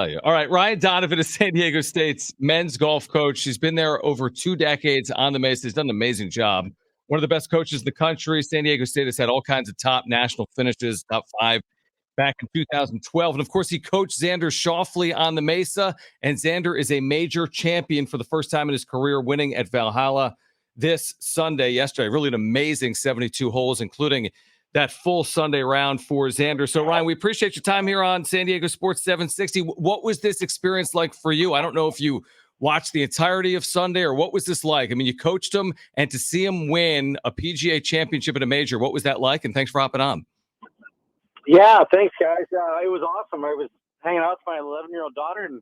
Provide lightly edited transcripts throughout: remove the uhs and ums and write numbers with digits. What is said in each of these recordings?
Oh, yeah. All right, Ryan Donovan is San Diego State's men's golf coach. He's been there over 2 decades on the Mesa. He's done an amazing job. One of the best coaches in the country. San Diego State has had all kinds of top national finishes, top 5 back in 2012. And of course, he coached Xander Schauffele on the Mesa. And Xander is a major champion for the first time in his career, winning at Valhalla this Sunday, yesterday. Really an amazing 72 holes, including that full Sunday round for Xander. So, Ryan, we appreciate your time here on San Diego Sports 760. What was this experience like for you? I don't know if you watched the entirety of Sunday or what was this like? I mean, you coached him, and to see him win a PGA championship at a major, what was that like? And thanks for hopping on. Yeah, thanks, guys. It was awesome. I was hanging out with my 11-year-old daughter, and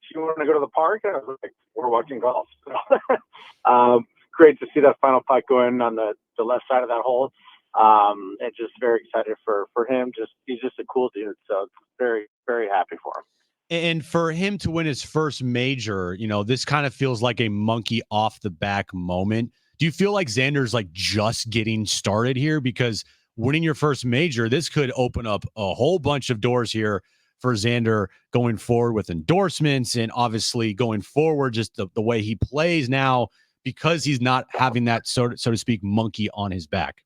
she wanted to go to the park, and I was like, we're watching golf. So, great to see that final putt go in on the left side of that hole. And just very excited for him. He's just a cool dude. So very, very happy for him. And for him to win his first major, this kind of feels like a monkey off the back moment. Do you feel like Xander's like just getting started here? Because winning your first major, this could open up a whole bunch of doors here for Xander going forward with endorsements and obviously going forward, just the way he plays now, because he's not having that so to speak monkey on his back.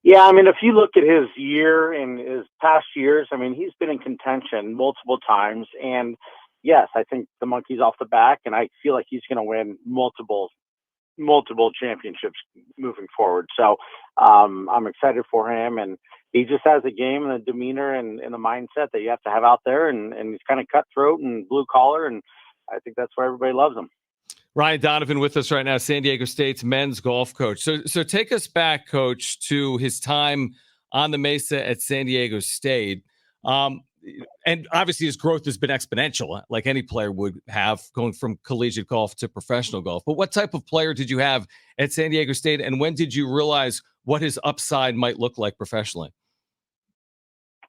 Yeah, I mean, if you look at his year and his past years, I mean, he's been in contention multiple times. And yes, I think the monkey's off the back, and I feel like he's going to win multiple championships moving forward. So I'm excited for him. And he just has a game and a demeanor and the mindset that you have to have out there. And he's kind of cutthroat and blue collar. And I think that's why everybody loves him. Ryan Donovan with us right now, San Diego State's men's golf coach. So take us back, Coach, to his time on the Mesa at San Diego State. And obviously his growth has been exponential, like any player would have, going from collegiate golf to professional golf. But what type of player did you have at San Diego State, and when did you realize what his upside might look like professionally?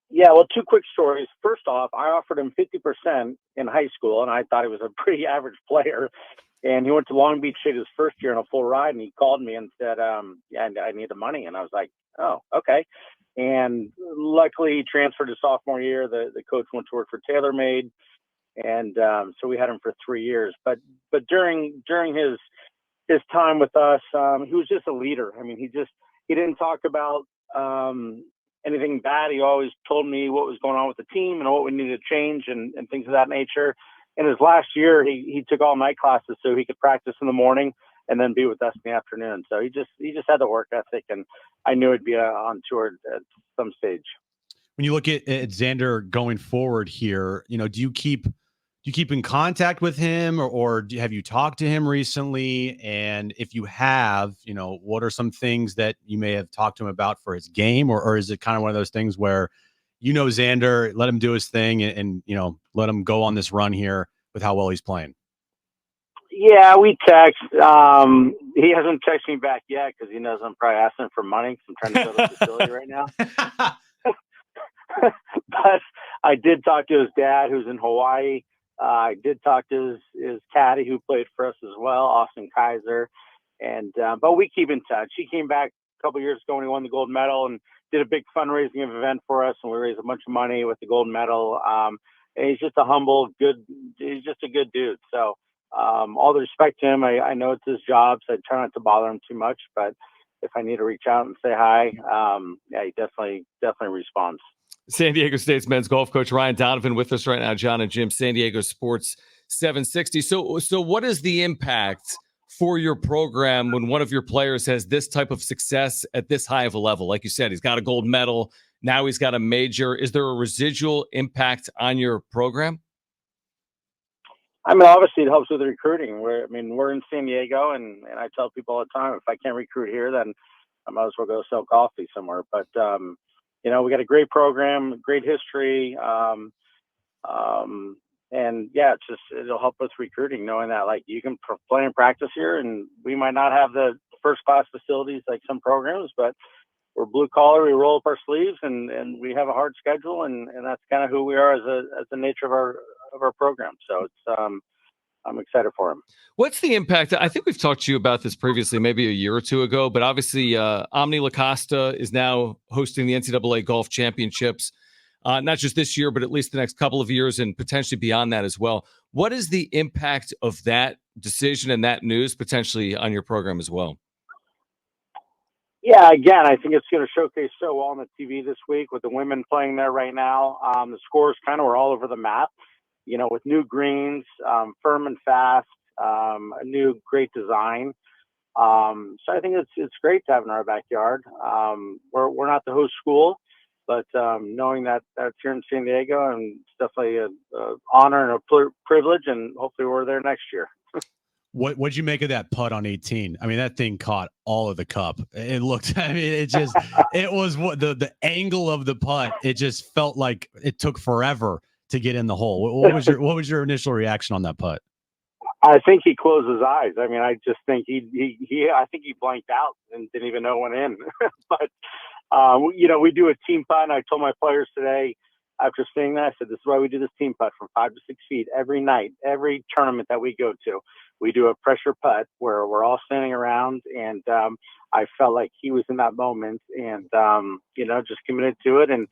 Yeah, well, 2 quick stories. First off, I offered him 50% in high school, and I thought he was a pretty average player. And he went to Long Beach State his first year on a full ride, and he called me and said, yeah, I need the money. And I was like, oh, okay. And luckily he transferred his sophomore year. The coach went to work for TaylorMade. And so we had him for 3 years. But during his time with us, he was just a leader. I mean, he didn't talk about anything bad. He always told me what was going on with the team and what we needed to change and things of that nature. In his last year, he took all night classes so he could practice in the morning and then be with us in the afternoon. So he just had the work ethic, and I knew he'd be on tour at some stage. When you look at Xander going forward here, do you keep in contact with him, or have you talked to him recently? And if you have, what are some things that you may have talked to him about for his game, or is it kind of one of those things where Xander, let him do his thing and let him go on this run here with how well he's playing? Yeah, we text. He hasn't texted me back yet because he knows I'm probably asking for money because I'm trying to build a facility right now. But I did talk to his dad, who's in Hawaii. I did talk to his caddy, who played for us as well, Austin Kaiser. And but we keep in touch. He came back a couple years ago when he won the gold medal and did a big fundraising event for us, and we raised a bunch of money with the gold medal. And he's just he's just a good dude. So all the respect to him. I know it's his job, so I try not to bother him too much. But if I need to reach out and say hi, yeah, he definitely responds. San Diego State's men's golf coach Ryan Donovan with us right now, John and Jim, San Diego Sports 760. So what is the impact for your program when one of your players has this type of success at this high of a level? Like you said, he's got a gold medal. Now he's got a major. Is there a residual impact on your program? I mean, obviously it helps with the recruiting. We're in San Diego, and I tell people all the time, if I can't recruit here, then I might as well go sell coffee somewhere. But, we got a great program, great history. And yeah, it'll help with recruiting, knowing that like you can play and practice here, and we might not have the first class facilities like some programs, but we're blue collar. We roll up our sleeves, and we have a hard schedule, and that's kind of who we are as the nature of our program. So it's I'm excited for him. What's the impact? I think we've talked to you about this previously, maybe a year or two ago, but obviously Omni LaCosta is now hosting the NCAA Golf Championships. not just this year, but at least the next couple of years and potentially beyond that as well. What is the impact of that decision and that news potentially on your program as well? Yeah, again, I think it's going to showcase so well on the TV this week with the women playing there right now. The scores kind of were all over the map, with new greens, firm and fast, a new great design. So I think it's great to have in our backyard. We're not the host school, but knowing that it's here in San Diego, and it's definitely an honor and a privilege, and hopefully we're there next year. What'd you make of that putt on 18? I mean, that thing caught all of the cup. It looked, I mean, it was what the angle of the putt. It just felt like it took forever to get in the hole. What was your initial reaction on that putt? I think he closed his eyes. I mean, I just think I think he blanked out and didn't even know it went in. But we do a team putt, and I told my players today after seeing that, I said, this is why we do this team putt from 5 to 6 feet every night, every tournament that we go to. We do a pressure putt where we're all standing around, and I felt like he was in that moment, and just committed to it. And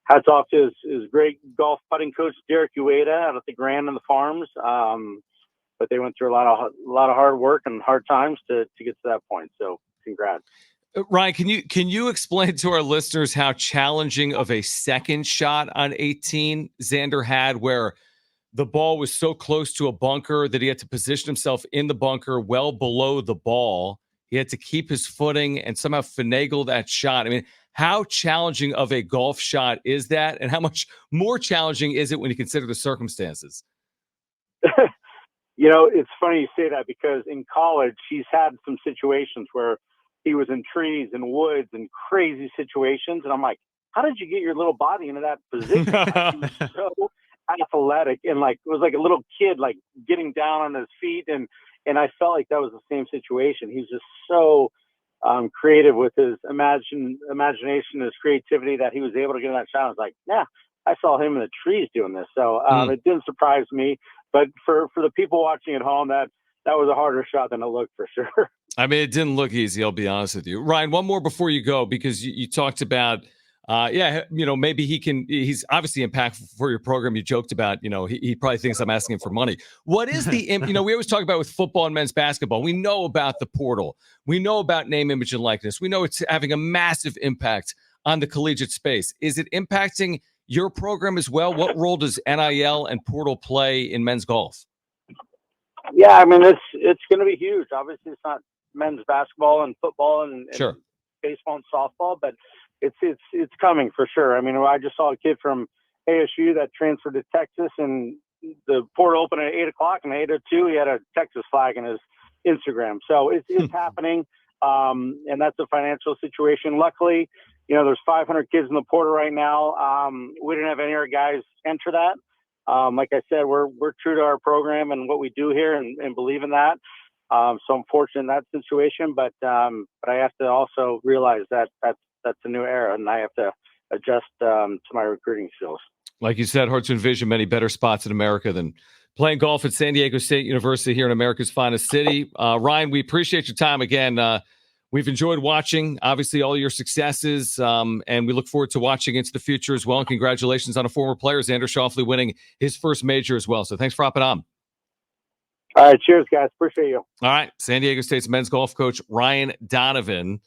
hats off to his great golf putting coach, Derek Ueda, out at the Grand and the Farms. But they went through a lot of hard work and hard times to get to that point. So congrats. Ryan, can you explain to our listeners how challenging of a second shot on 18 Xander had, where the ball was so close to a bunker that he had to position himself in the bunker well below the ball. He had to keep his footing and somehow finagle that shot. I mean, how challenging of a golf shot is that? And how much more challenging is it when you consider the circumstances? It's funny you say that, because in college, he's had some situations where he was in trees and woods and crazy situations. And I'm like, how did you get your little body into that position? He was so athletic, and it was like a little kid, getting down on his feet. And I felt like that was the same situation. He's just so creative with his imagination, his creativity, that he was able to get in that shot. I was like, yeah, I saw him in the trees doing this. So it didn't surprise me. But for the people watching at home, that was a harder shot than it looked, for sure. I mean, it didn't look easy, I'll be honest with you. Ryan, one more before you go, because you talked about, maybe he's obviously impactful for your program. You joked about, he probably thinks I'm asking him for money. What is the, we always talk about with football and men's basketball, we know about the portal. We know about name, image, and likeness. We know it's having a massive impact on the collegiate space. Is it impacting your program as well? What role does NIL and portal play in men's golf? Yeah, I mean, it's going to be huge. Obviously, it's not men's basketball and football and sure, baseball and softball, but it's coming for sure. I mean, I just saw a kid from ASU that transferred to Texas, and the portal opened at 8:00, and at 8:02 he had a Texas flag in his Instagram. So it's happening, and that's a financial situation. Luckily, there's 500 kids in the portal right now. We didn't have any of our guys enter that. Like I said, we're true to our program and what we do here, and believe in that. So I'm fortunate in that situation, but I have to also realize that that's a new era, and I have to adjust to my recruiting skills. Like you said, hard to envision many better spots in America than playing golf at San Diego State University here in America's finest city. Ryan, we appreciate your time again. We've enjoyed watching, obviously, all your successes, and we look forward to watching into the future as well. And congratulations on a former player, Xander Schauffele, winning his first major as well. So thanks for hopping on. All right. Cheers, guys. Appreciate you. All right. San Diego State's men's golf coach, Ryan Donovan.